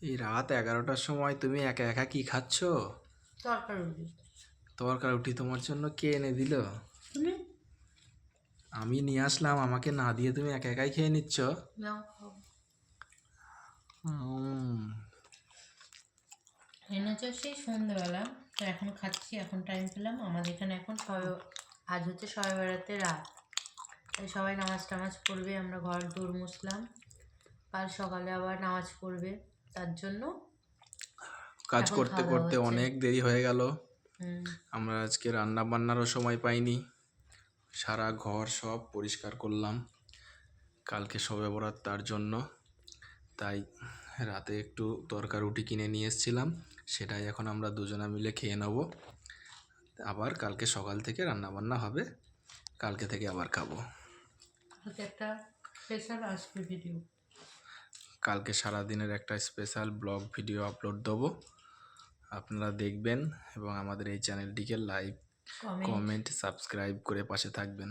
এই রাত 11টার সময় তুমি একা একা কি খাচ্ছ? তরকারি রুটি। তরকারি রুটি তোমার জন্য কে এনে দিল? তুমি আমি নিয়ে আসলাম, আমাকে না দিয়ে তুমি একা একাই খেয়ে নিচ্ছ? নাও খাও। উম, এনেছো সেই সন্ধ্যেবেলা, তো এখন খাচ্ছি, এখন টাইম পেলাম। আমাদের এখানে এখন আজ হচ্ছে শবে বরাতের রাত, তাই সবাই নামাজ টামাজ পড়বে, আমরা ঘর দৌড় মুছলাম, কাল সকালে আবার নামাজ পড়বে, তার জন্য কাজ এখন করতে খাওয়া দাওয়া করতে হচ্ছে। অনেক দেরি হয়ে গেল। হুম। আমরা আজকে রান্না বান্নারও সময় পাইনি। সারা ঘর সব পরিষ্কার করলাম কালকে শবে বরাত, তার জন্য। তাই রাতে একটু তরকারি রুটি কিনে নিয়ে এসেছিলাম, সেটাই এখন আমরা দুজনে মিলে খেয়ে নেব। আবার কালকে সকাল থেকে রান্না বান্না হবে, কালকে থেকে আবার খাবো। কালকে একটা স্পেশাল আসবে ভিডিও। কালকে সারাদিনের একটা স্পেশাল ব্লগ ভিডিও আপলোড দেবো, আপনারা দেখবেন এবং আমাদের এই চ্যানেলটিকে লাইক, কমেন্ট। কমেন্ট, সাবস্ক্রাইব করে পাশে থাকবেন।